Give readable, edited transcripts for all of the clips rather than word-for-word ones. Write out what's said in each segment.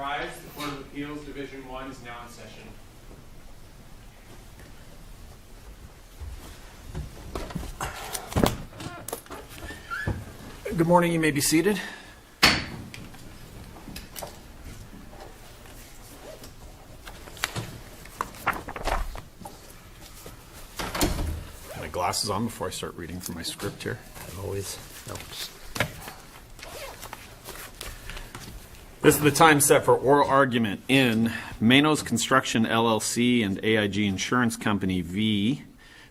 rise. The Court of Appeals, Division 1 is now in session. Good morning. You may be seated. My glasses on before I start reading from my script here. That always helps. This is the time set for oral argument in MENO'S Construction LLC and AIG Insurance Company v.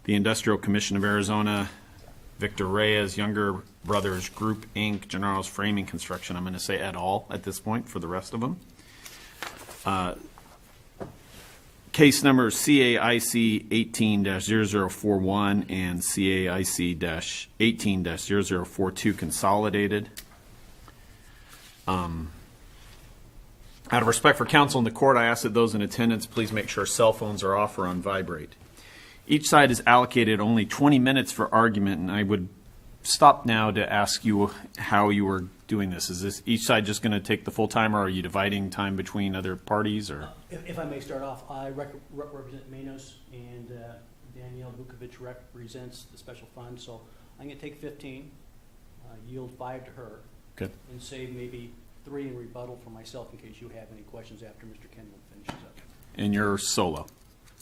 the Industrial Commission of Arizona, Victor Reyes, Younger Brothers Group, Inc., Gennaro's Framing Construction. I'm going to say et al. At this point for the rest of them. Case numbers CAIC 18-0041 and CAIC 18-0042 consolidated. Out of respect for counsel in the court, I ask that those in attendance please make sure cell phones are off or on vibrate. Each side is allocated only 20 minutes for argument, and I would stop now to ask you how you are doing this. Is this each side just going to take the full time, or are you dividing time between other parties? Or if I may start off, I represent MENO'S, and Danielle Vukovic represents the special fund. So I'm going to take 15, yield 5 to her, okay, and save maybe 3 in rebuttal for myself in case you have any questions after Mr. Kenwood finishes up. and you're solo.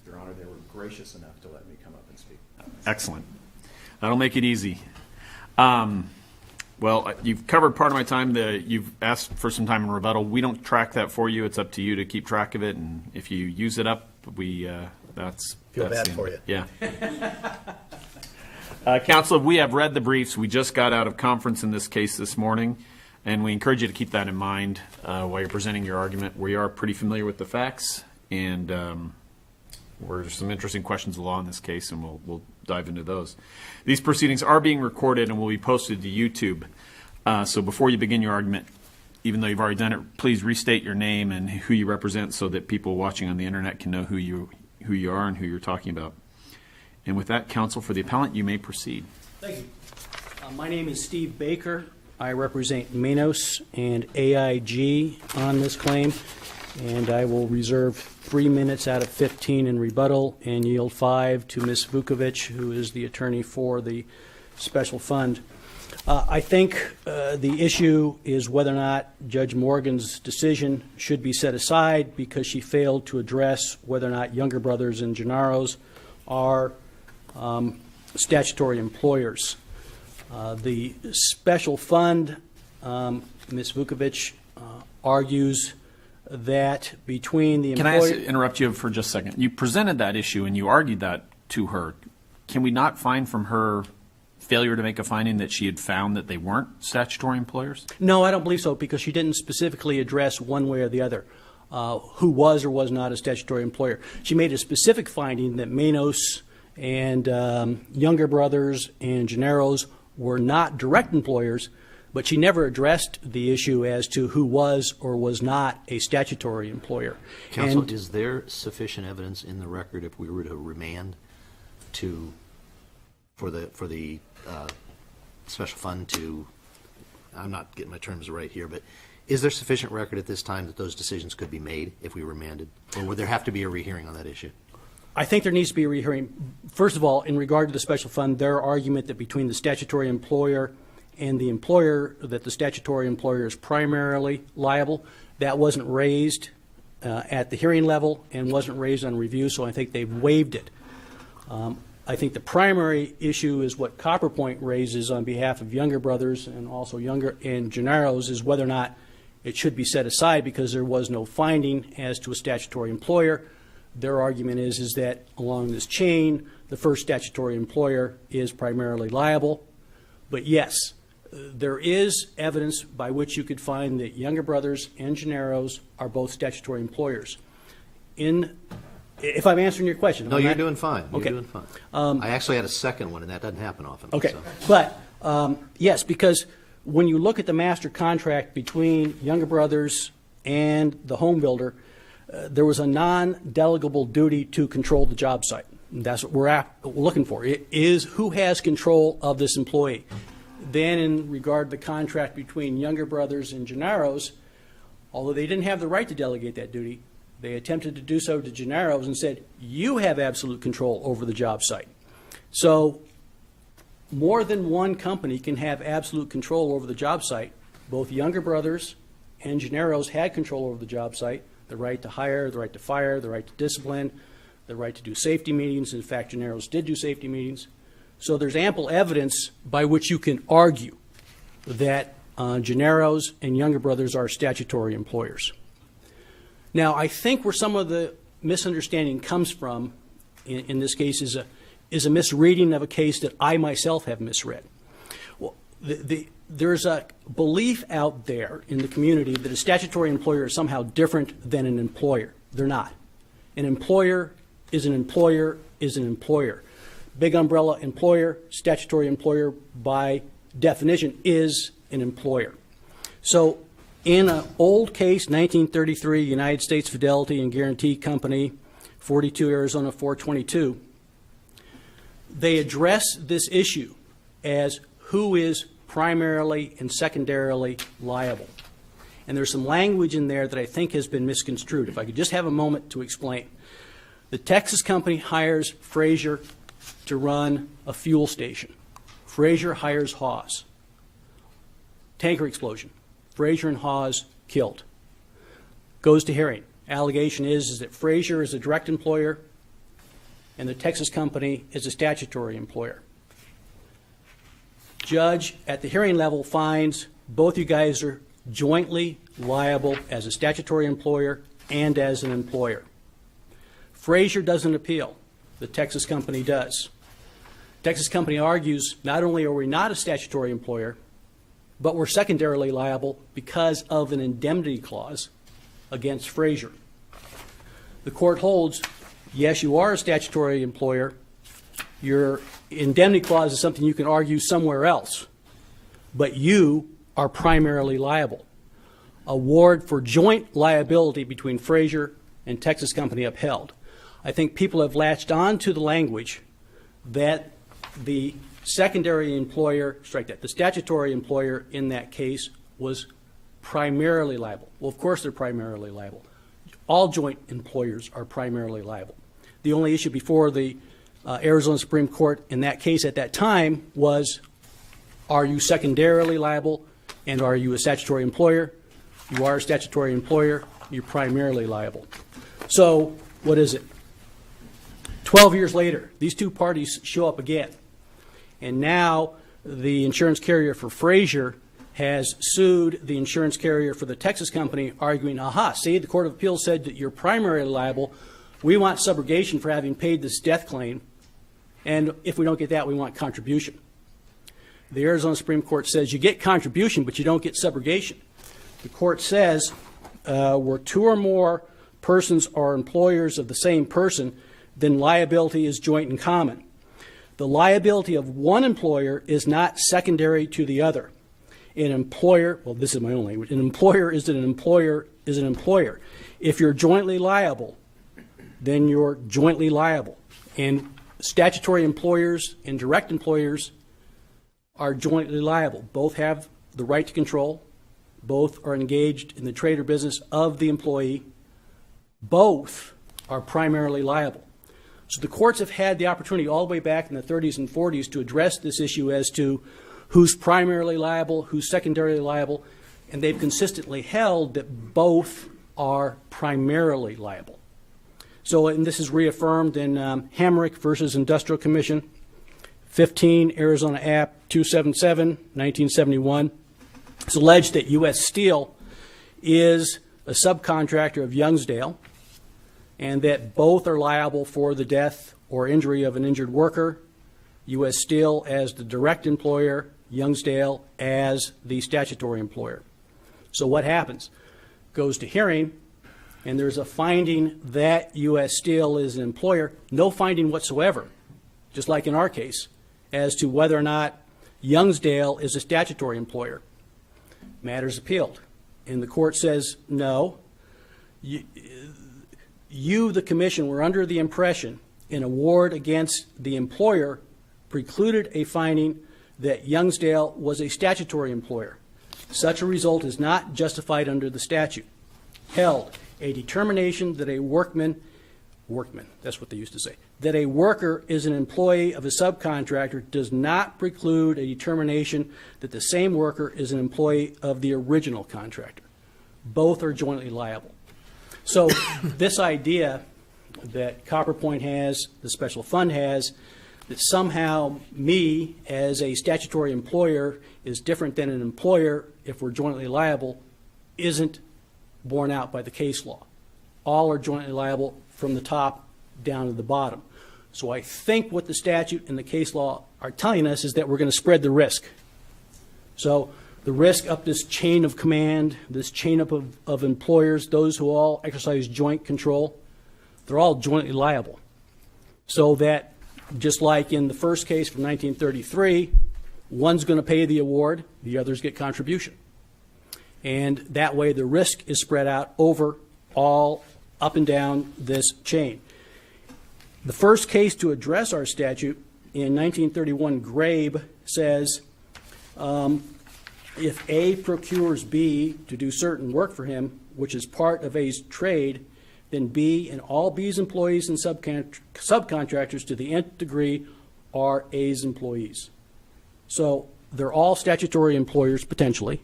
Your Honor, they were gracious enough to let me come up and speak. Excellent. That'll make it easy. Well, you've covered part of my time. You've asked for some time in rebuttal. We don't track that for you. It's up to you to keep track of it, and if you use it up, that's Bad for you. Yeah. Counsel, we have read the briefs. We just got out of conference in this case this morning, and we encourage you to keep that in mind while you're presenting your argument. We are pretty familiar with the facts, and there's some interesting questions of law in this case, and we'll dive into those. These proceedings are being recorded and will be posted to YouTube. So before you begin your argument, even though you've already done it, please restate your name and who you represent so that people watching on the internet can know who you are and who you're talking about. And with that, counsel for the appellant, you may proceed. Thank you. My name is Steve Baker. I represent MENO'S and AIG on this claim, and I will reserve 3 minutes out of 15 in rebuttal and yield 5 to Ms. Vukovic, who is the attorney for the special fund. I think the issue is whether or not Judge Morgan's decision should be set aside because she failed to address whether or not Younger Brothers and Gennaro's are statutory employers. The special fund, Ms. Vukovic argues that between the employer... Can I interrupt you for just a second? You presented that issue and you argued that to her. Can we not find from her failure to make a finding that she had found that they weren't statutory employers? No, I don't believe so, because she didn't specifically address one way or the other who was or was not a statutory employer. She made a specific finding that MENO'S and Younger Brothers and Gennaro's were not direct employers, but she never addressed the issue as to who was or was not a statutory employer. Counsel, is there sufficient evidence in the record if we were to remand for the special fund to, I'm not getting my terms right here, but is there sufficient record at this time that those decisions could be made if we remanded, or would there have to be a rehearing on that issue? I think there needs to be a rehearing. First of all, in regard to the special fund, their argument that between the statutory employer and the employer, that the statutory employer is primarily liable, that wasn't raised at the hearing level and wasn't raised on review, so I think they've waived it. I think the primary issue is what Copperpoint raises on behalf of Younger Brothers and also Younger and Gennaro's, is whether or not it should be set aside because there was no finding as to a statutory employer. Their argument is that along this chain, the first statutory employer is primarily liable. But yes, there is evidence by which you could find that Younger Brothers and Gennaro's are both statutory employers. If I'm answering your question. No, you're doing fine. Okay. You're doing fine. I actually had a second one, and that doesn't happen often. Okay. So. But, yes, because when you look at the master contract between Younger Brothers and the home builder, there was a non-delegable duty to control the job site. That's what we're looking for. It is who has control of this employee. Then in regard to the contract between Younger Brothers and Gennaro's, although they didn't have the right to delegate that duty, they attempted to do so to Gennaro's and said, you have absolute control over the job site. So more than one company can have absolute control over the job site. Both Younger Brothers and Gennaro's had control over the job site, the right to hire, the right to fire, the right to discipline, the right to do safety meetings. In fact, Gennaro's did do safety meetings. So there's ample evidence by which you can argue that Gennaro's and Younger Brothers are statutory employers. Now, I think where some of the misunderstanding comes from in this case is a misreading of a case that I myself have misread. Well, there's a belief out there in the community that a statutory employer is somehow different than an employer. They're not. An employer is an employer is an employer. Big umbrella employer, statutory employer by definition is an employer. So in an old case, 1933, United States Fidelity and Guarantee Company, 42 Arizona 422, they address this issue as who is primarily and secondarily liable. And there's some language in there that I think has been misconstrued. If I could just have a moment to explain. The Texas company hires Frazier to run a fuel station. Frazier hires Hawes. Tanker explosion. Frazier and Hawes killed. Goes to hearing. Allegation is that Frazier is a direct employer and the Texas company is a statutory employer. Judge at the hearing level finds both you guys are jointly liable as a statutory employer and as an employer. Frazier doesn't appeal. The Texas company does. Texas company argues not only are we not a statutory employer, but we're secondarily liable because of an indemnity clause against Frazier. The court holds, yes, you are a statutory employer. Your indemnity clause is something you can argue somewhere else, but you are primarily liable. Award for joint liability between Frazier and Texas company upheld. I think people have latched on to the language that the secondary employer, strike that, the statutory employer in that case was primarily liable. Well, of course they're primarily liable. All joint employers are primarily liable. The only issue before the Arizona Supreme Court in that case at that time was, are you secondarily liable and are you a statutory employer? You are a statutory employer, you're primarily liable. So what is it? 12 years later, these two parties show up again. And now the insurance carrier for Frazier has sued the insurance carrier for the Texas company, arguing, aha, see, the Court of Appeals said that you're primarily liable. We want subrogation for having paid this death claim. And if we don't get that, we want contribution. The Arizona Supreme Court says you get contribution, but you don't get subrogation. The court says where two or more persons are employers of the same person, then liability is joint and common. The liability of one employer is not secondary to the other. An employer, well, this is my own language, an employer is an employer is an employer. If you're jointly liable, then you're jointly liable. And statutory employers and direct employers are jointly liable. Both have the right to control. Both are engaged in the trade or business of the employee. Both are primarily liable. So the courts have had the opportunity all the way back in the 30s and 40s to address this issue as to who's primarily liable, who's secondarily liable, and they've consistently held that both are primarily liable. So, and this is reaffirmed in Hamrick versus Industrial Commission, 15 Arizona App 277, 1971. It's alleged that U.S. Steel is a subcontractor of Youngsdale, and that both are liable for the death or injury of an injured worker, U.S. Steel as the direct employer, Youngsdale as the statutory employer. So what happens? Goes to hearing, and there's a finding that U.S. Steel is an employer, no finding whatsoever, just like in our case, as to whether or not Youngsdale is a statutory employer. Matters appealed, and the court says, no, you, the commission, were under the impression an award against the employer precluded a finding that Youngsdale was a statutory employer. Such a result is not justified under the statute. held a determination that a workman, that's what they used to say, that a worker is an employee of a subcontractor does not preclude a determination that the same worker is an employee of the original contractor. Both are jointly liable. So this idea that Copper Point has, the special fund has, that somehow me as a statutory employer is different than an employer if we're jointly liable isn't borne out by the case law. All are jointly liable from the top down to the bottom. So I think what the statute and the case law are telling us is that we're going to spread the risk. So the risk up this chain of command, this chain up of employers, those who all exercise joint control, they're all jointly liable. So that just like in the first case from 1933, one's going to pay the award, the others get contribution. And that way the risk is spread out over all up and down this chain. The first case to address our statute in 1931, Grabe, says if A procures B to do certain work for him, which is part of A's trade, then B and all B's employees and subcontractors to the nth degree are A's employees. So they're all statutory employers potentially,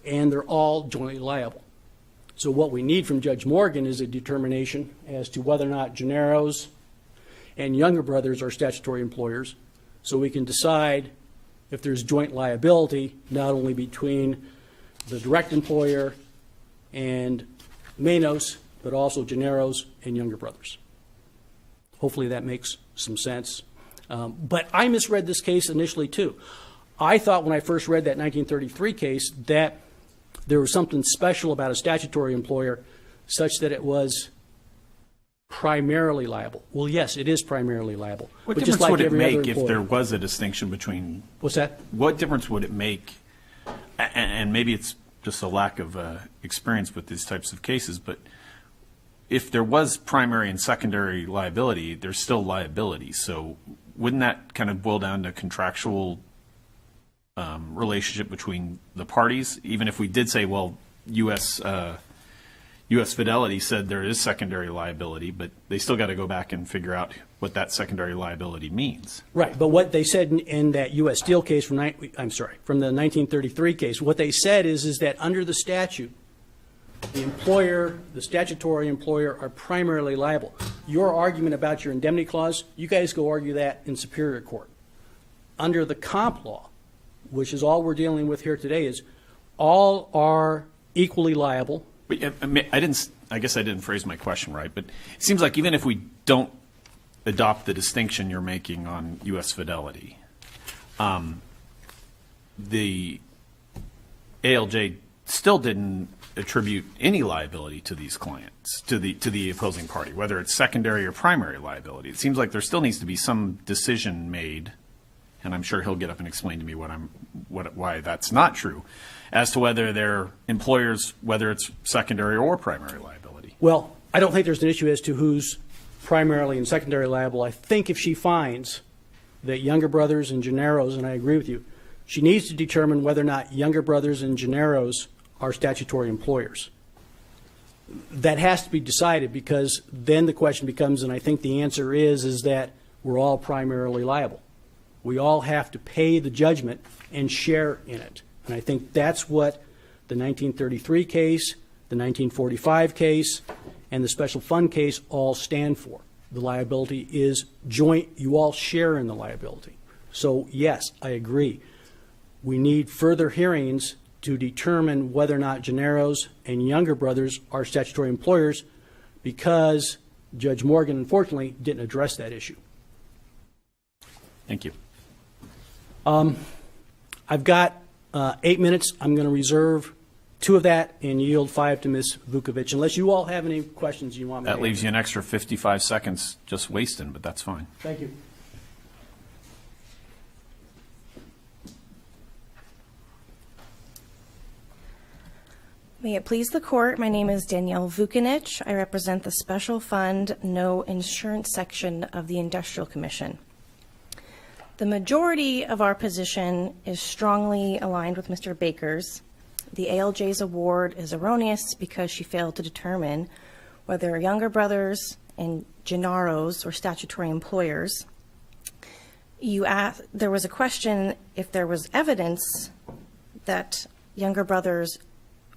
and they're all jointly liable. So what we need from Judge Morgan is a determination as to whether or not Gennaro's and Younger Brothers are statutory employers, so we can decide if there's joint liability, not only between the direct employer and MENO'S, but also Gennaro's and Younger Brothers. Hopefully that makes some sense. But I misread this case initially too. I thought when I first read that 1933 case that there was something special about a statutory employer such that it was primarily liable. Well, yes, it is primarily liable. What but difference just like would it every make other if employer. there was a distinction between? What's that? What difference would it make? And maybe it's just a lack of experience with these types of cases, but if there was primary and secondary liability, there's still liability. So wouldn't that kind of boil down to contractual relationship between the parties? Even if we did say, well, U.S. Fidelity said there is secondary liability, but they still got to go back and figure out what that secondary liability means. Right, but what they said in that U.S. Steel case from the 1933 case, what they said is that under the statute, the employer, the statutory employer, are primarily liable. Your argument about your indemnity clause, you guys go argue that in Superior Court. Under the comp law, which is all we're dealing with here today, is all are equally liable. But I guess I didn't phrase my question right, but it seems like even if we don't adopt the distinction you're making on U.S. Fidelity, the ALJ still didn't attribute any liability to these clients, to the opposing party, whether it's secondary or primary liability. It seems like there still needs to be some decision made, and I'm sure he'll get up and explain to me why that's not true, as to whether they're employers, whether it's secondary or primary liability. Well, I don't think there's an issue as to who's primarily and secondary liable. I think if she finds that Younger Brothers and Gennaro's, and I agree with you, she needs to determine whether or not Younger Brothers and Gennaro's are statutory employers. That has to be decided, because then the question becomes, and I think the answer is that we're all primarily liable. We all have to pay the judgment and share in it. And I think that's what the 1933 case, the 1945 case, and the special fund case all stand for. The liability is joint. You all share in the liability. So, yes, I agree. We need further hearings to determine whether or not Gennaro's and Younger Brothers are statutory employers, because Judge Morgan, unfortunately, didn't address that issue. Thank you. I've got 8 minutes. I'm going to reserve 2 of that and yield 5 to Ms. Vukovic, unless you all have any questions you want me to That leaves answer. you an extra 55 seconds just wasting, but that's fine. Thank you. May it please the court, my name is Danielle Vukovic. I represent the Special Fund No Insurance section of the Industrial Commission. The majority of our position is strongly aligned with Mr. Baker's. the ALJ's award is erroneous because she failed to determine whether Younger Brothers and Gennaro's were statutory employers. There was a question if there was evidence that Younger Brothers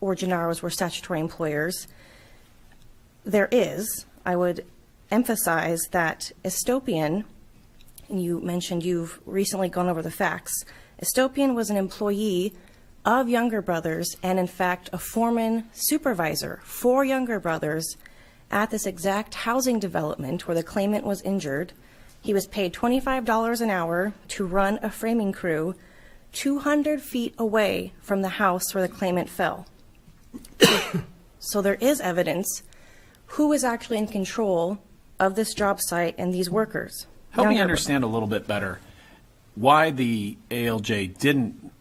or Gennaro's were statutory employers. There is. I would emphasize that Estopian, and you mentioned you've recently gone over the facts, Estopian was an employee of Younger Brothers and, in fact, a foreman supervisor for Younger Brothers at this exact housing development where the claimant was injured. He was paid $25 an hour to run a framing crew 200 feet away from the house where the claimant fell. So there is evidence who is actually in control of this job site and these workers. Help me Younger understand a little bit better why the ALJ didn't,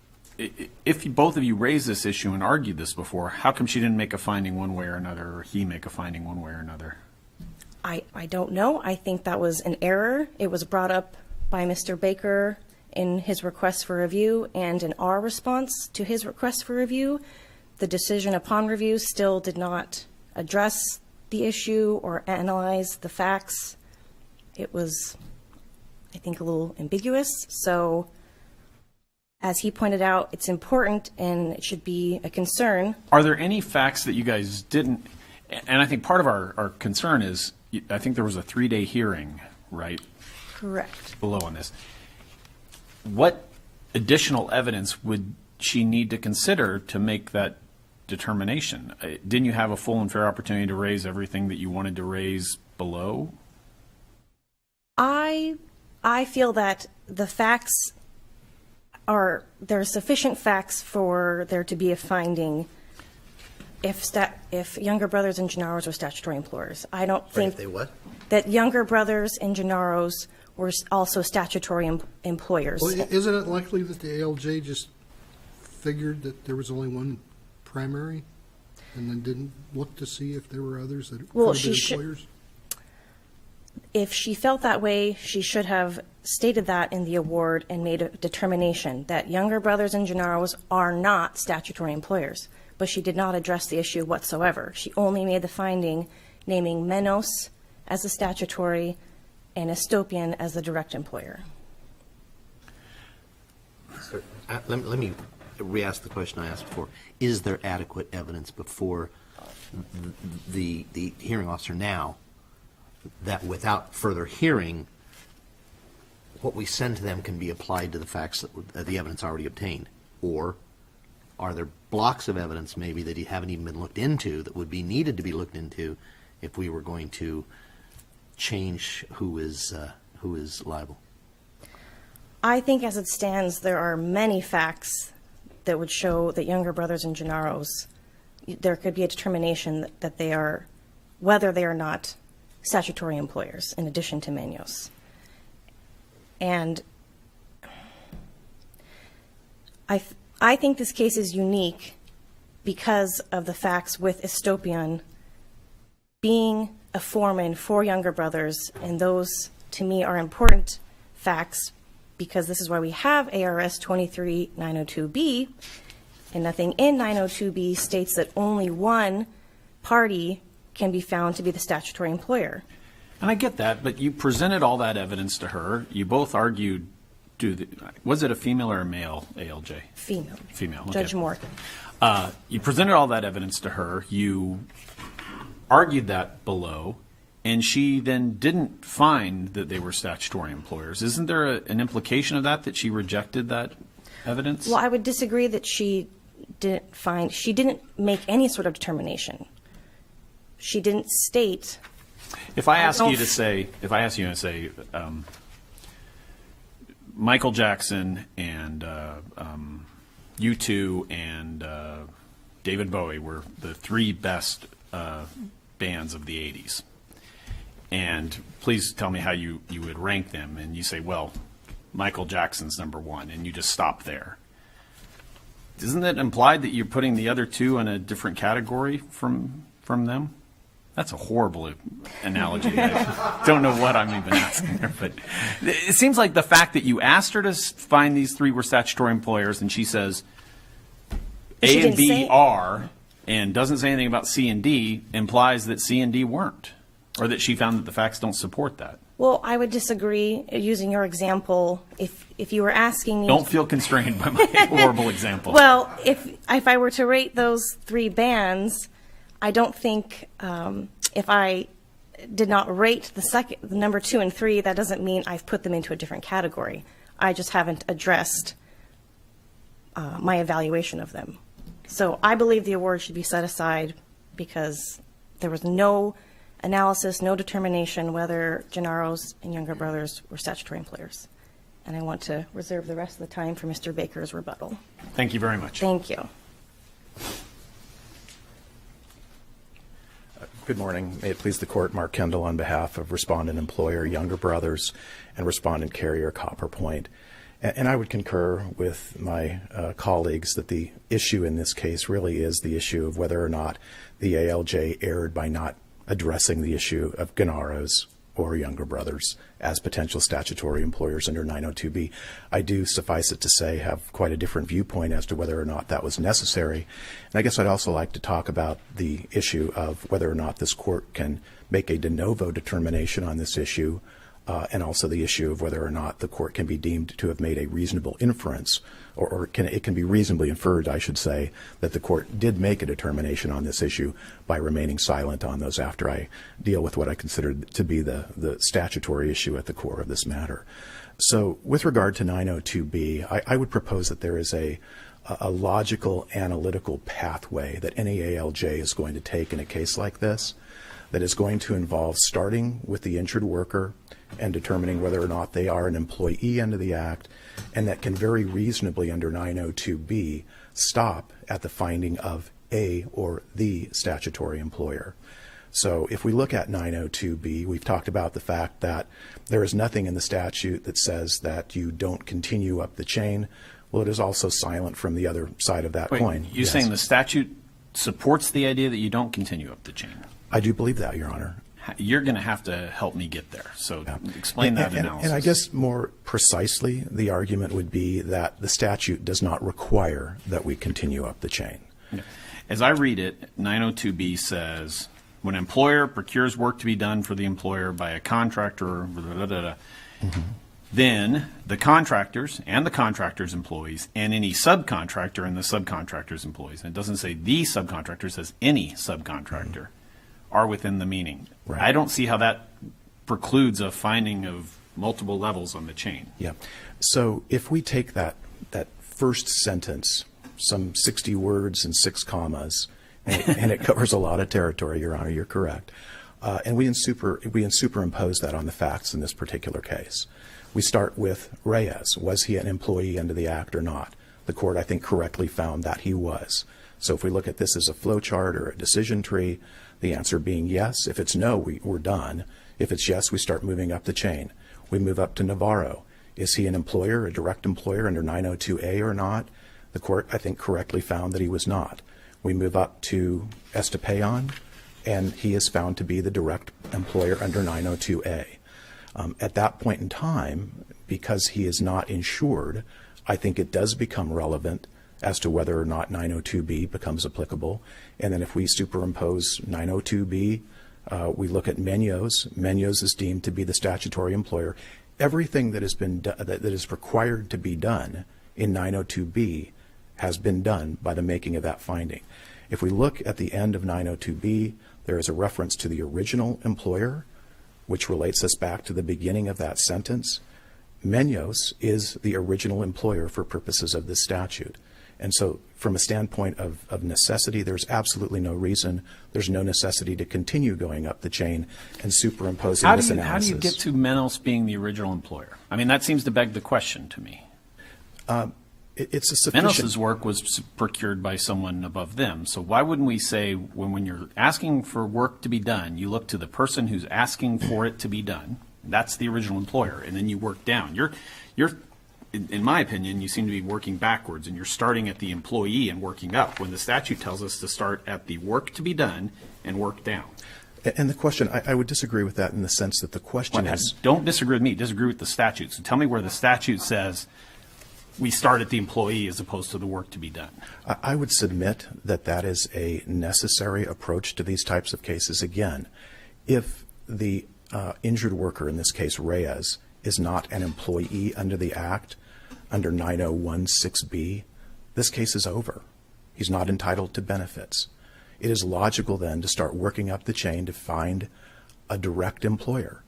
if both of you raised this issue and argued this before, how come she didn't make a finding one way or another, or he make a finding one way or another? I don't know. I think that was an error. It was brought up by Mr. Baker in his request for review and in our response to his request for review. The decision upon review still did not address the issue or analyze the facts. It was, I think, a little ambiguous. So, as he pointed out, it's important and it should be a concern. Are there any facts that you guys didn't, and I think part of our concern is, I think there was a 3-day hearing, right? Correct. Below on this. What additional evidence would she need to consider to make that determination? Didn't you have a full and fair opportunity to raise everything that you wanted to raise below? I feel that the facts there are sufficient facts for there to be a finding if Younger Brothers and Gennaro's were statutory employers. I don't think If they what? that Younger Brothers and Gennaro's were also statutory employers. Well, isn't it likely that the ALJ just figured that there was only one primary and then didn't look to see if there were others that Well, could have been she should- employers? If she felt that way, she should have stated that in the award and made a determination that Younger Brothers and Gennaro's are not statutory employers. But she did not address the issue whatsoever. She only made the finding naming MENO'S as the statutory and Estopian as the direct employer. Let me re-ask the question I asked before. Is there adequate evidence before the hearing officer now that without further hearing, what we send to them can be applied to the facts, the evidence already obtained? Or are there blocks of evidence maybe that you haven't even been looked into that would be needed to be looked into if we were going to change who is liable? I think as it stands, there are many facts that would show that Younger Brothers and Gennaro's, there could be a determination that they are, whether they are not statutory employers in addition to MENO'S. And I think this case is unique because of the facts with Estopian being a foreman for Younger Brothers, and those, to me, are important facts because this is why we have ARS 23902B, and nothing in 902B states that only one party can be found to be the statutory employer. And I get that, but you presented all that evidence to her. You both argued, was it a female or a male ALJ? Female. Female, okay. Judge Morgan. You presented all that evidence to her. You argued that below, and she then didn't find that they were statutory employers. Isn't there an implication of that she rejected that evidence? Well, I would disagree that she didn't make any sort of determination. She didn't state. If I ask you to say, Michael Jackson and U2 and David Bowie were the three best bands of the 80s. And please tell me how you would rank them. And you say, well, Michael Jackson's number one, and you just stop there. Isn't it implied that you're putting the other two in a different category from them? That's a horrible analogy. I don't know what I'm even asking her, but it seems like the fact that you asked her to find these three were statutory employers, and she says, She A and didn't B say- are, and doesn't say anything about C and D, implies that C and D weren't, or that she found that the facts don't support that. Well, I would disagree. Using your example, if you were asking me. Don't feel constrained by my horrible example. Well, if I were to rate those 3 bands, I don't think if I did not rate the number 2 and 3, that doesn't mean I've put them into a different category. I just haven't addressed my evaluation of them. So I believe the award should be set aside because there was no analysis, no determination whether Gennaro's and Younger Brothers were statutory employers. And I want to reserve the rest of the time for Mr. Baker's rebuttal. Thank you very much. Thank you. Good morning. May it please the court, Mark Kendall on behalf of respondent employer Younger Brothers and respondent carrier Copper Point. And I would concur with my colleagues that the issue in this case really is the issue of whether or not the ALJ erred by not addressing the issue of Gennaro's or Younger Brothers as potential statutory employers under 902B. I do, suffice it to say, have quite a different viewpoint as to whether or not that was necessary. And I guess I'd also like to talk about the issue of whether or not this court can make a de novo determination on this issue, and also the issue of whether or not the court can be deemed to have made a reasonable inference, or it can be reasonably inferred, I should say, that the court did make a determination on this issue by remaining silent on those after I deal with what I consider to be the statutory issue at the core of this matter. So with regard to 902B, I would propose that there is a logical analytical pathway that any ALJ is going to take in a case like this that is going to involve starting with the injured worker and determining whether or not they are an employee under the Act, and that can very reasonably under 902B stop at the finding of a or the statutory employer. So if we look at 902B, we've talked about the fact that there is nothing in the statute that says that you don't continue up the chain. Well, it is also silent from the other side of that coin. You're Yes. saying the statute supports the idea that you don't continue up the chain? I do believe that, Your Honor. You're going to have to help me get there. So explain that analysis. And I guess more precisely, the argument would be that the statute does not require that we continue up the chain. As I read it, 902B says, when an employer procures work to be done for the employer by a contractor, then the contractors and the contractor's employees and any subcontractor and the subcontractor's employees, and it doesn't say the subcontractor, it says any subcontractor, are within the meaning. Right. I don't see how that precludes a finding of multiple levels on the chain. Yeah. So if we take that first sentence, some 60 words and 6 commas, and it covers a lot of territory, Your Honor, you're correct, and we superimpose that on the facts in this particular case. We start with Reyes. Was he an employee under the Act or not? The court, I think, correctly found that he was. So if we look at this as a flow chart or a decision tree, the answer being yes. If it's no, we're done. If it's yes, we start moving up the chain. We move up to Navarro. Is he an employer, a direct employer under 902A or not? The court, I think, correctly found that he was not. We move up to Estepayan, and he is found to be the direct employer under 902A. At that point in time, because he is not insured, I think it does become relevant as to whether or not 902B becomes applicable. And then if we superimpose 902B, we look at MENO'S. MENO'S is deemed to be the statutory employer. Everything that has been that is required to be done in 902B has been done by the making of that finding. If we look at the end of 902B, there is a reference to the original employer, which relates us back to the beginning of that sentence. MENO'S is the original employer for purposes of this statute. And so from a standpoint of necessity, there's absolutely no reason, there's no necessity to continue going up the chain and superimposing this analysis. How do you get to MENO'S being the original employer? I mean, that seems to beg the question to me. It's a sufficient... MENO'S work was procured by someone above them. So why wouldn't we say when you're asking for work to be done, you look to the person who's asking for it to be done. That's the original employer. And then you work down. You're in my opinion, you seem to be working backwards, and you're starting at the employee and working up, when the statute tells us to start at the work to be done and work down. And the question, I would disagree with that in the sense that the question is... Don't disagree with me. Disagree with the statute. So tell me where the statute says we start at the employee as opposed to the work to be done. I would submit that that is a necessary approach to these types of cases. Again, if the injured worker, in this case Reyes, is not an employee under the Act, under 9016B, this case is over. He's not entitled to benefits. It is logical then to start working up the chain to find a direct employer.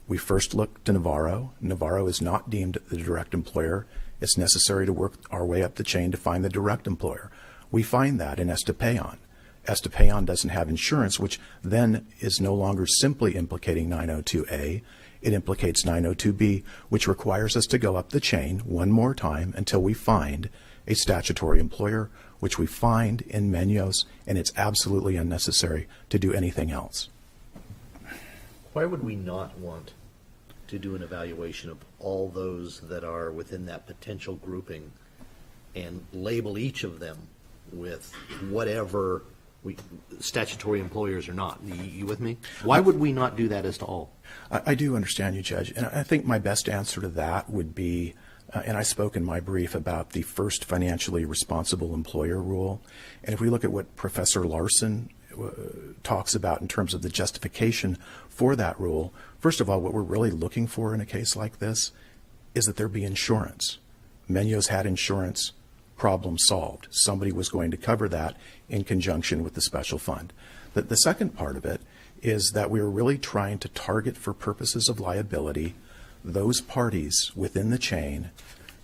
We first look to Navarro. Navarro is not deemed the direct employer. It's necessary to work our way up the chain to find the direct employer. We find that in Estepayan. Estepayan doesn't have insurance, which then is no longer simply implicating 902A. It implicates 902B, which requires us to go up the chain one more time until we find a statutory employer, which we find in MENO'S, and it's absolutely unnecessary to do anything else. Why would we not want to do an evaluation of all those that are within that potential grouping and label each of them with whatever statutory employers or not? You with me? Why would we not do that as to all? I do understand you, Judge, and I think my best answer to that would be, and I spoke in my brief about the first financially responsible employer rule, and if we look at what Professor Larson talks about in terms of the justification for that rule, first of all, what we're really looking for in a case like this is that there be insurance. MENO'S had insurance, problem solved. Somebody was going to cover that in conjunction with the special fund. The second part of it is that we are really trying to target, for purposes of liability, those parties within the chain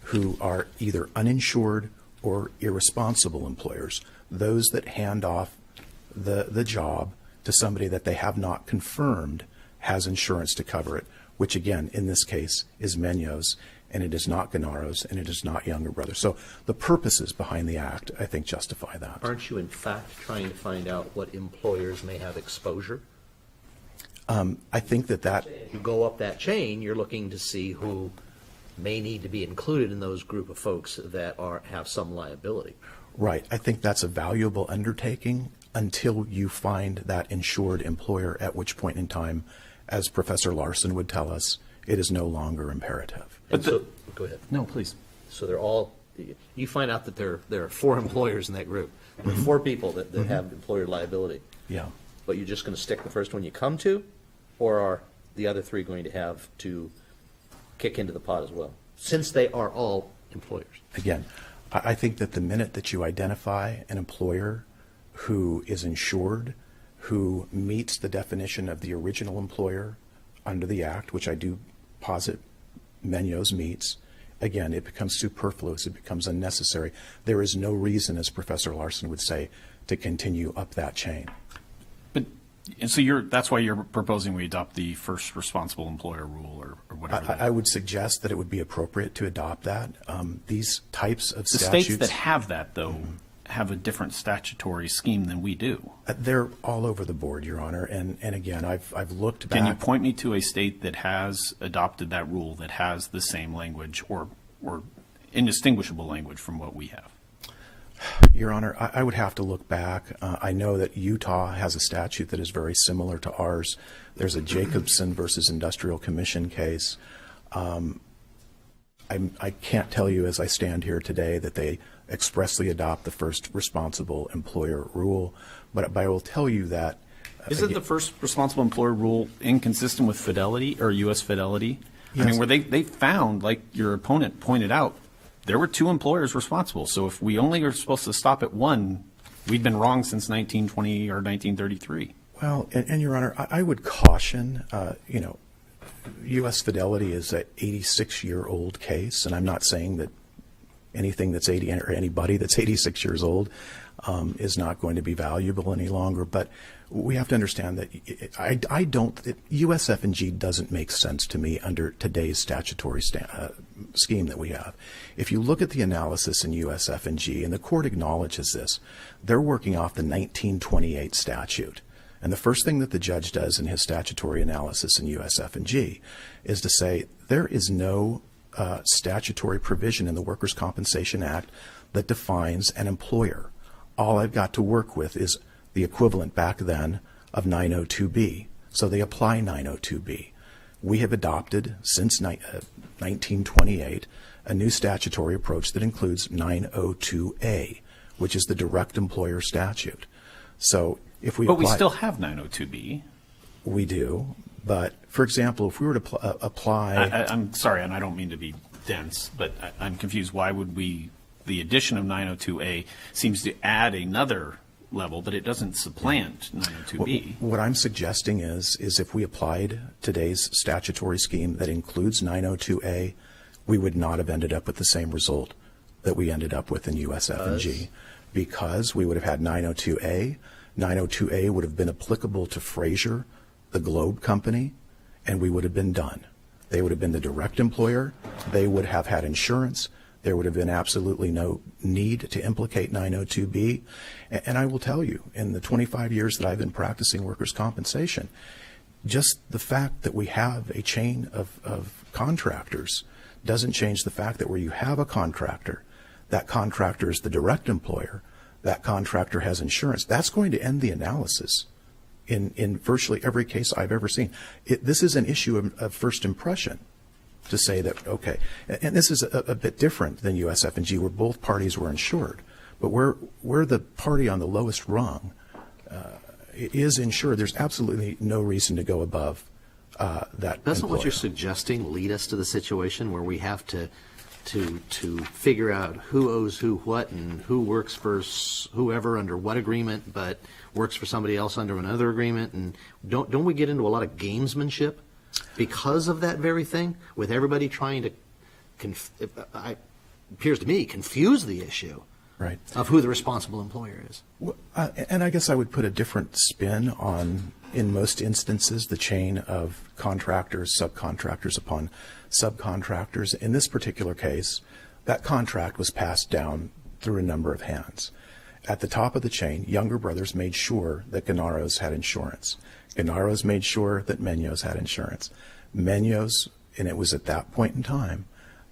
who are either uninsured or irresponsible employers, those that hand off the job to somebody that they have not confirmed has insurance to cover it, which again, in this case, is MENO'S, and it is not Gennaro's, and it is not Younger Brothers. So the purposes behind the Act, I think, justify that. Aren't you, in fact, trying to find out what employers may have exposure? I think that You go up that chain, you're looking to see who may need to be included in those group of folks that have some liability. right. I think that's a valuable undertaking until you find that insured employer, at which point in time, as Professor Larson would tell us, it is no longer imperative. And so, go ahead. No, please. So they're all, you find out that there are 4 employers in that group. There are 4 people that have employer liability. Yeah. But you're just going to stick the first one you come to, or are the other 3 going to have to kick into the pot as well, since they are all employers? Again, I think that the minute that you identify an employer who is insured, who meets the definition of the original employer under the Act, which I do posit MENO'S meets, again, it becomes superfluous, it becomes unnecessary. There is no reason, as Professor Larson would say, to continue up that chain. But, and so that's why you're proposing we adopt the first responsible employer rule or whatever. I would suggest that it would be appropriate to adopt that. These types of The statutes... states that have that, though, have a different statutory scheme than we do. They're all over the board, Your Honor, and again, I've looked back... Can you point me to a state that has adopted that rule that has the same language or indistinguishable language from what we have? Your Honor, I would have to look back. I know that Utah has a statute that is very similar to ours. There's a Jacobson versus Industrial Commission case. I can't tell you as I stand here today that they expressly adopt the first responsible employer rule, but I will tell you that... Isn't the first responsible employer rule inconsistent with Fidelity or U.S. Fidelity? Yes. I mean, where they found, like your opponent pointed out, there were 2 employers responsible. So if we only are supposed to stop at one, we've been wrong since 1920 or 1933. Well, and Your Honor, I would caution, U.S. Fidelity is an 86-year-old case, and I'm not saying that anything that's 80 or anybody that's 86 years old is not going to be valuable any longer. But we have to understand that USF&G doesn't make sense to me under today's statutory scheme that we have. If you look at the analysis in USF&G, and the court acknowledges this, they're working off the 1928 statute. And the first thing that the judge does in his statutory analysis in USF&G is to say there is no statutory provision in the Workers' Compensation Act that defines an employer. All I've got to work with is the equivalent back then of 902B. So they apply 902B. We have adopted, since 1928, a new statutory approach that includes 902A, which is the direct employer statute. So if we But we apply- still have 902B. we do, but for example, if we were to apply, I'm sorry, and I don't mean to be dense, but I'm confused. Why would the addition of 902A seems to add another level, but it doesn't supplant 902B. what I'm suggesting is if we applied today's statutory scheme that includes 902A, we would not have ended up with the same result that we ended up with in USF&G, because we would have had 902A. 902A would have been applicable to Frazier, the Globe company, and we would have been done. They would have been the direct employer. They would have had insurance. There would have been absolutely no need to implicate 902B. And I will tell you, in the 25 years that I've been practicing workers' compensation, just the fact that we have a chain of contractors doesn't change the fact that where you have a contractor, that contractor is the direct employer, that contractor has insurance. That's going to end the analysis in virtually every case I've ever seen. This is an issue of first impression to say that, okay, and this is a bit different than USF&G, where both parties were insured, but where the party on the lowest rung is insured, there's absolutely no reason to go above that Doesn't what employer. you're suggesting lead us to the situation where we have to figure out who owes who what and who works for whoever under what agreement, but works for somebody else under another agreement? And don't we get into a lot of gamesmanship because of that very thing, with everybody trying to, appears to me, confuse the issue Right. of who the responsible employer is? Well, and I guess I would put a different spin on, in most instances, the chain of contractors, subcontractors upon subcontractors. In this particular case, that contract was passed down through a number of hands. At the top of the chain, Younger Brothers made sure that Gennaro's had insurance. Gennaro's made sure that MENO'S had insurance. MENO'S, and it was at that point in time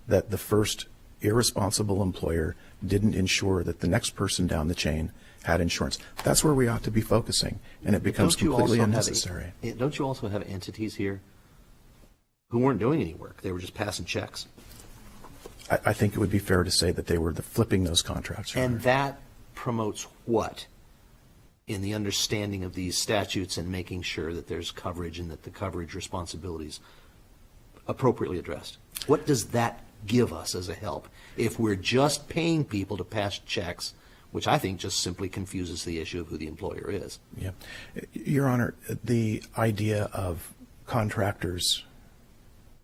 that the first irresponsible employer didn't ensure that the next person down the chain had insurance. That's where we ought to be focusing, and it becomes completely unnecessary. Don't you also have entities here who weren't doing any work? They were just passing checks. I think it would be fair to say that they were flipping those contracts. Your And Honor. that promotes what in the understanding of these statutes and making sure that there's coverage and that the coverage responsibilities appropriately addressed? What does that give us as a help if we're just paying people to pass checks, which I think just simply confuses the issue of who the employer is? Yeah. Your Honor, the idea of contractors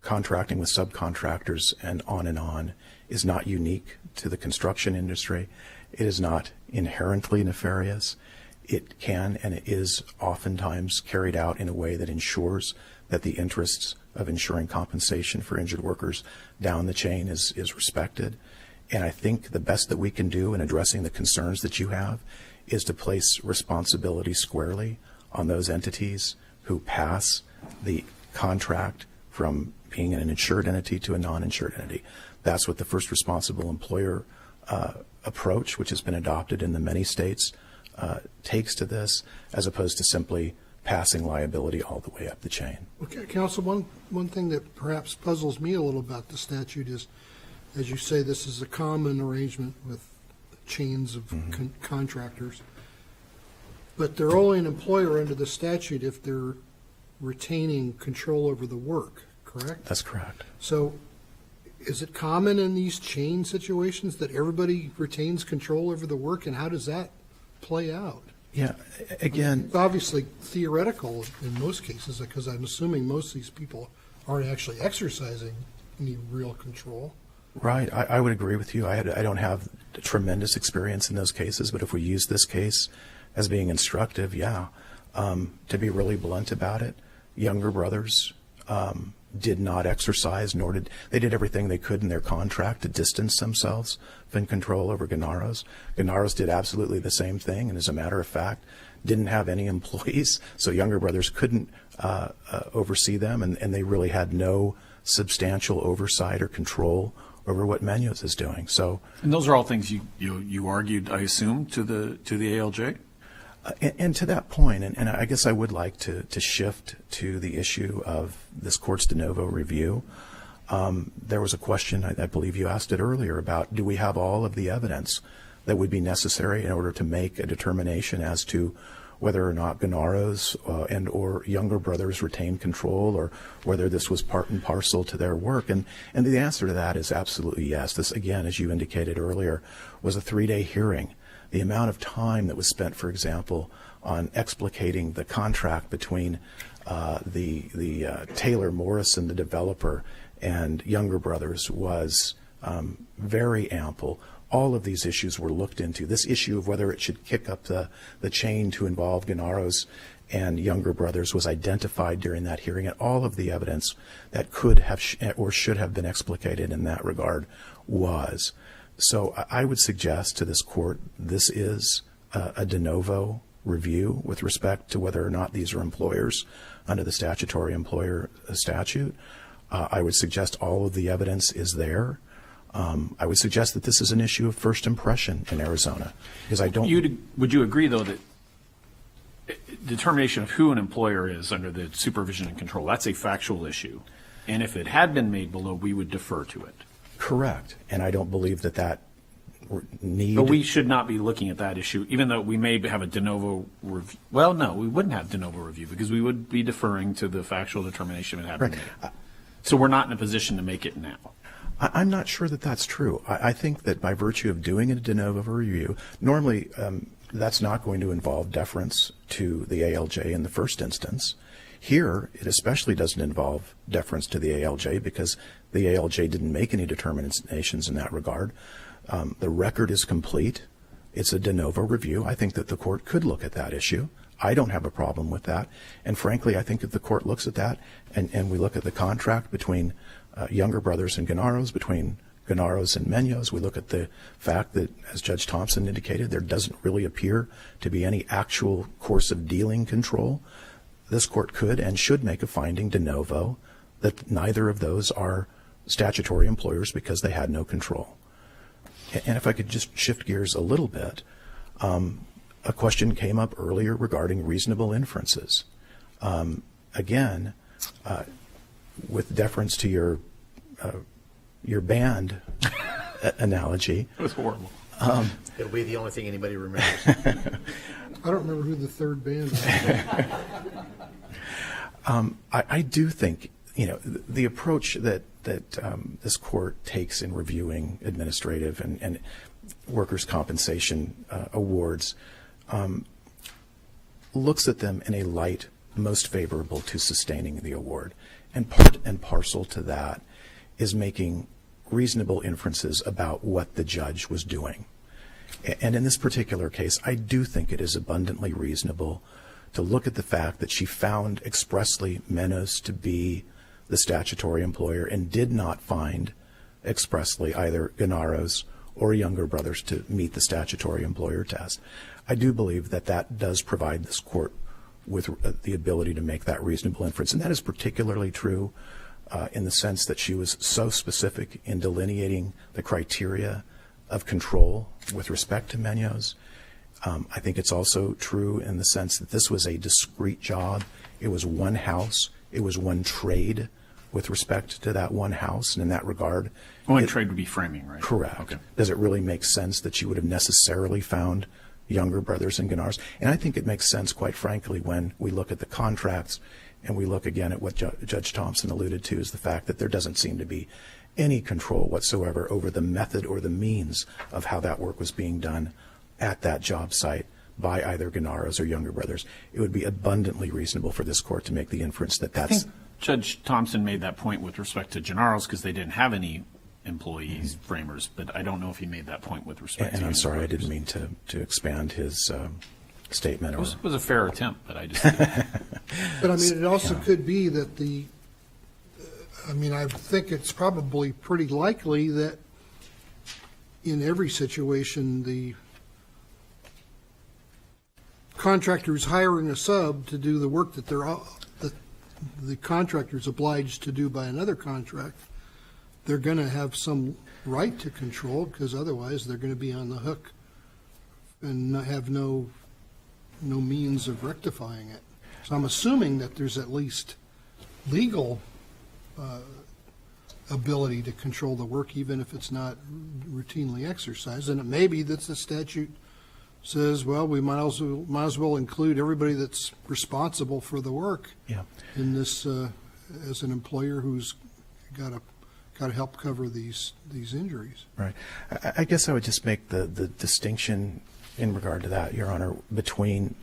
contracting with subcontractors and on is not unique to the construction industry. It is not inherently nefarious. It can and it is oftentimes carried out in a way that ensures that the interests of ensuring compensation for injured workers down the chain is respected. And I think the best that we can do in addressing the concerns that you have is to place responsibility squarely on those entities who pass the contract from being an insured entity to a non-insured entity. That's what the first responsible employer approach, which has been adopted in the many states, takes to this, as opposed to simply passing liability all the way up the chain. Okay, Counsel, one thing that perhaps puzzles me a little about the statute is, as you say, this is a common arrangement with chains of contractors, but they're only an employer under the statute if they're retaining control over the work, correct? That's correct. So is it common in these chain situations that everybody retains control over the work, and how does that play out? Yeah, again, It's obviously theoretical in most cases, because I'm assuming most of these people aren't actually exercising any real control. right, I would agree with you. I don't have tremendous experience in those cases, but if we use this case as being instructive, yeah, to be really blunt about it, Younger Brothers did not exercise, nor did they did everything they could in their contract to distance themselves from control over Gennaro's. Gennaro's did absolutely the same thing, and as a matter of fact, didn't have any employees, so Younger Brothers couldn't oversee them, and they really had no substantial oversight or control over what MENO'S is doing. So, And those are all things you argued, I assume, to the ALJ? and to that point, and I guess I would like to shift to the issue of this court's de novo review. There was a question, I believe you asked it earlier, about do we have all of the evidence that would be necessary in order to make a determination as to whether or not Gennaro's and or younger brothers retained control, or whether this was part and parcel to their work. And the answer to that is absolutely yes. This, again, as you indicated earlier, was a 3-day hearing. The amount of time that was spent, for example, on explicating the contract between the Taylor Morrison, the developer, and younger brothers was very ample. All of these issues were looked into. This issue of whether it should kick up the chain to involve Gennaro's and younger brothers was identified during that hearing, and all of the evidence that could have or should have been explicated in that regard was. So I would suggest to this court this is a de novo review with respect to whether or not these are employers under the statutory employer statute. I would suggest all of the evidence is there. I would suggest that this is an issue of first impression in Arizona, because I don't. Would you agree, though, that determination of who an employer is under the supervision and control, that's a factual issue, and if it had been made below, we would defer to it? Correct, and I don't believe that need. But we should not be looking at that issue, even though we may have a de novo review. Well, no, we wouldn't have de novo review because we would be deferring to the factual determination it had been made. So we're not in a position to make it now. I'm not sure that that's true. I think that by virtue of doing a de novo review, normally that's not going to involve deference to the ALJ in the first instance. Here, it especially doesn't involve deference to the ALJ because the ALJ didn't make any determinations in that regard. The record is complete. It's a de novo review. I think that the court could look at that issue. I don't have a problem with that. And frankly, I think if the court looks at that and we look at the contract between younger brothers and Gennaro's, between Gennaro's and MENO'S, we look at the fact that, as Judge Thompson indicated, there doesn't really appear to be any actual course of dealing control. This court could and should make a finding de novo that neither of those are statutory employers because they had no control. And if I could just shift gears a little bit, a question came up earlier regarding reasonable inferences. Again, with deference to your band analogy. It was horrible. It'll be the only thing anybody remembers. I don't remember who the third band was. I do think, the approach that this court takes in reviewing administrative and workers' compensation awards looks at them in a light most favorable to sustaining the award. And part and parcel to that is making reasonable inferences about what the judge was doing. And in this particular case, I do think it is abundantly reasonable to look at the fact that she found expressly MENO'S to be the statutory employer and did not find expressly either Gennaro's or younger brothers to meet the statutory employer test. I do believe that that does provide this court with the ability to make that reasonable inference. And that is particularly true in the sense that she was so specific in delineating the criteria of control with respect to MENO'S. I think it's also true in the sense that this was a discrete job. It was one house. It was one trade with respect to that one house. And in that regard, One trade would be framing, right? Correct. Okay. Does it really make sense that she would have necessarily found younger brothers and Gennaro's? And I think it makes sense, quite frankly, when we look at the contracts and we look again at what Judge Thompson alluded to, is the fact that there doesn't seem to be any control whatsoever over the method or the means of how that work was being done at that job site by either Gennaro's or younger brothers. It would be abundantly reasonable for this court to make the inference that I that's... think Judge Thompson made that point with respect to Gennaro's because they didn't have any employees, framers, but I don't know if he made that point with respect to And I'm younger sorry, I brothers. didn't mean to expand his statement. It was a fair attempt, but I just didn't. But I mean, it also could be that I think it's probably pretty likely that in every situation, the contractor who's hiring a sub to do the work that the contractor's obliged to do by another contract, they're going to have some right to control, because otherwise they're going to be on the hook and not have no means of rectifying it. So I'm assuming that there's at least legal ability to control the work, even if it's not routinely exercised. And it may be that the statute says, well, we might as well include everybody that's responsible for the work Yeah. in this as an employer who's got to help cover these injuries. Right. I guess I would just make the distinction in regard to that, Your Honor, between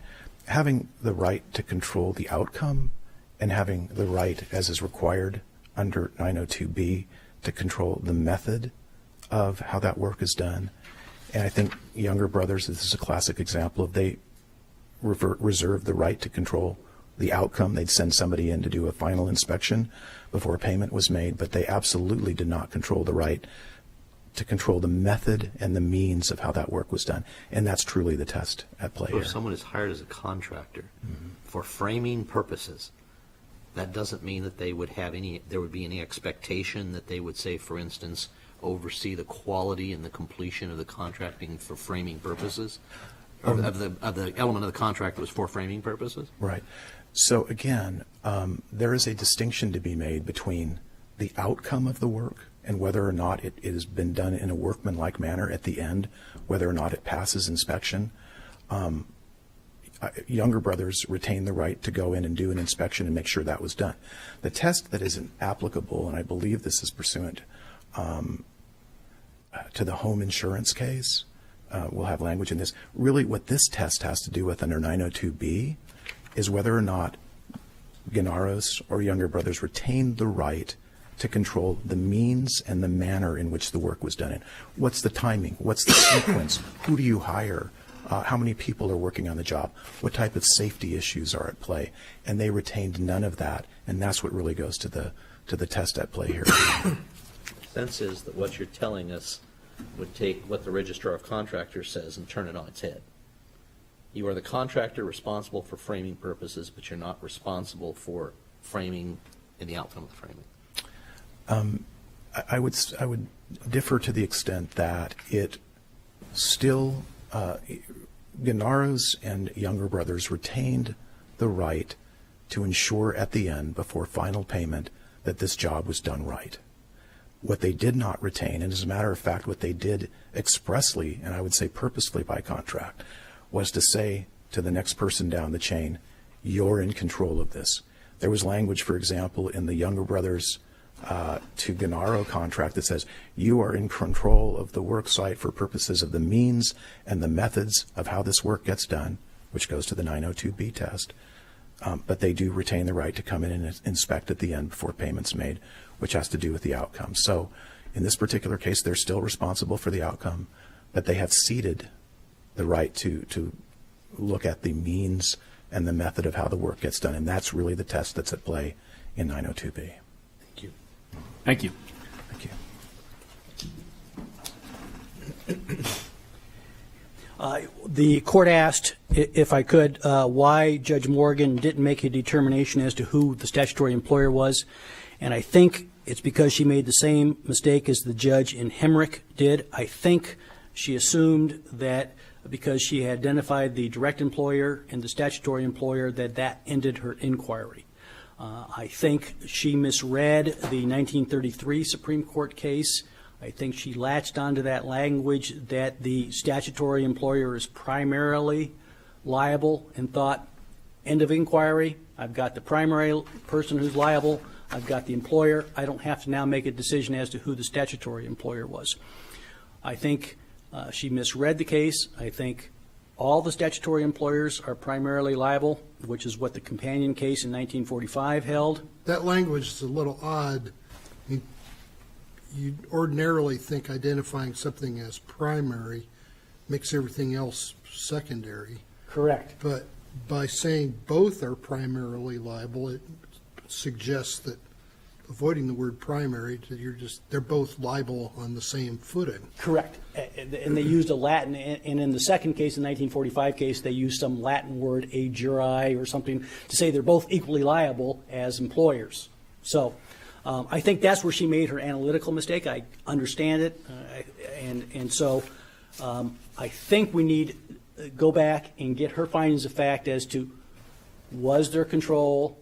having the right to control the outcome and having the right, as is required under 902B, to control the method of how that work is done. And I think Younger Brothers, this is a classic example of they reserve the right to control the outcome. They'd send somebody in to do a final inspection before a payment was made, but they absolutely did not control the right to control the method and the means of how that work was done. And that's truly the test at play So here. if someone is hired as a contractor for framing purposes, that doesn't mean that there would be any expectation that they would say, for instance, oversee the quality and the completion of the contracting for framing purposes? Or of the element of the contract that was for framing purposes? Right. So again, there is a distinction to be made between the outcome of the work and whether or not it has been done in a workmanlike manner at the end, whether or not it passes inspection. Younger Brothers retain the right to go in and do an inspection and make sure that was done. The test that isn't applicable, and I believe this is pursuant to the home insurance case, we'll have language in this. Really what this test has to do with under 902B is whether or not Gennaros or Younger Brothers retained the right to control the means and the manner in which the work was done in. What's the timing? What's the sequence? Who do you hire? How many people are working on the job? What type of safety issues are at play? And they retained none of that, and that's what really goes to the test at play here. Sense is that what you're telling us would take what the Registrar of Contractors says and turn it on its head. You are the contractor responsible for framing purposes, but you're not responsible for framing and the outcome of the framing. I would differ to the extent that it still, Gennaros and Younger Brothers retained the right to ensure at the end, before final payment, that this job was done right. What they did not retain, and as a matter of fact, what they did expressly, and I would say purposefully by contract, was to say to the next person down the chain, you're in control of this. There was language, for example, in the Younger Brothers to Gennaro contract that says you are in control of the work site for purposes of the means and the methods of how this work gets done, which goes to the 902B test. But they do retain the right to come in and inspect at the end before payment's made, which has to do with the outcome. So in this particular case, they're still responsible for the outcome, but they have ceded the right to look at the means and the method of how the work gets done. And that's really the test that's at play in 902B. Thank you. Thank you. Thank you. The court asked, if I could, why Judge Morgan didn't make a determination as to who the statutory employer was. And I think it's because she made the same mistake as the judge in Hemrick did. I think she assumed that because she had identified the direct employer and the statutory employer, that ended her inquiry. I think she misread the 1933 Supreme Court case. I think she latched onto that language that the statutory employer is primarily liable and thought, end of inquiry, I've got the primary person who's liable, I've got the employer, I don't have to now make a decision as to who the statutory employer was. I think she misread the case. I think all the statutory employers are primarily liable, which is what the companion case in 1945 held. That language is a little odd. I mean, you'd ordinarily think identifying something as primary makes everything else secondary. Correct. But by saying both are primarily liable, it suggests that avoiding the word primary, they're both liable on the same footing. Correct. And they used a Latin, and in the second case, the 1945 case, they used some Latin word, a juri or something, to say they're both equally liable as employers. So I think that's where she made her analytical mistake. I understand it. And so I think we need to go back and get her findings of fact as to was there control,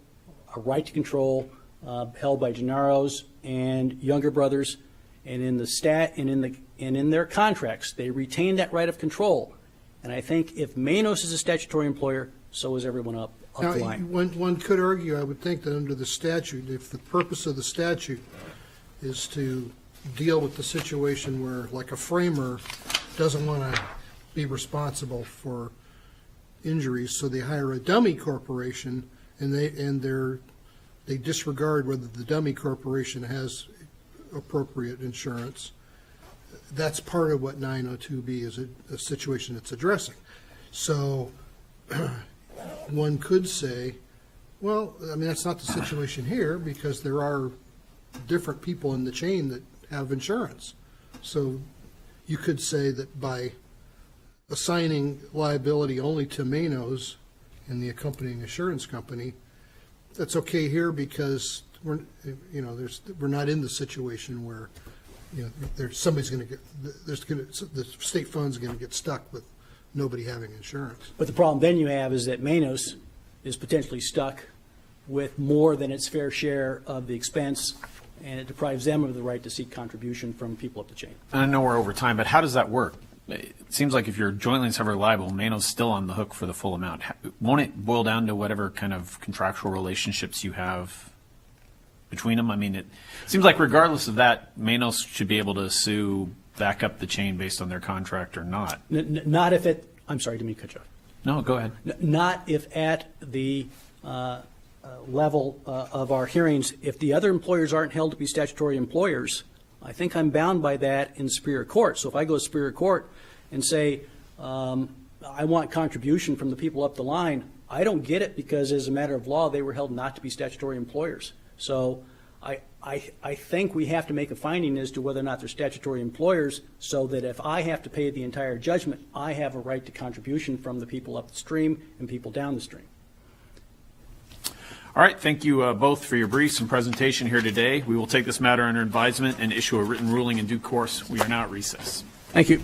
a right to control, held by Gennaro's and Younger Brothers, and in their contracts, they retain that right of control. And I think if MENO'S is a statutory employer, so is everyone up Now, the line. one could argue, I would think, that under the statute, if the purpose of the statute is to deal with the situation where, like, a framer doesn't want to be responsible for injuries, so they hire a dummy corporation, and they disregard whether the dummy corporation has appropriate insurance. That's part of what 902B is, a situation it's addressing. So one could say, well, I mean, that's not the situation here, because there are different people in the chain that have insurance. So you could say that by assigning liability only to MENO'S and the accompanying insurance company, that's okay here, because we're not in the situation where, somebody's going to get, the state fund's going to get stuck with nobody having insurance. But the problem then you have is that MENO'S is potentially stuck with more than its fair share of the expense, and it deprives them of the right to seek contribution from people up the chain. And I know we're over time, but how does that work? It seems like if you're jointly and severally liable, MENO'S still on the hook for the full amount. Won't it boil down to whatever kind of contractual relationships you have between them? I mean, it seems like regardless of that, MENO'S should be able to sue back up the chain based on their contract or not. Not if it, I'm sorry, didn't mean to cut you off. No, go ahead. Not if at the level of our hearings, if the other employers aren't held to be statutory employers, I think I'm bound by that in Superior Court. So if I go to Superior Court and say, I want contribution from the people up the line, I don't get it, because as a matter of law, they were held not to be statutory employers. So I think we have to make a finding as to whether or not they're statutory employers, so that if I have to pay the entire judgment, I have a right to contribution from the people up the stream and people down the stream. All right, thank you both for your briefs and presentation here today. We will take this matter under advisement and issue a written ruling in due course. We are now at recess. Thank you.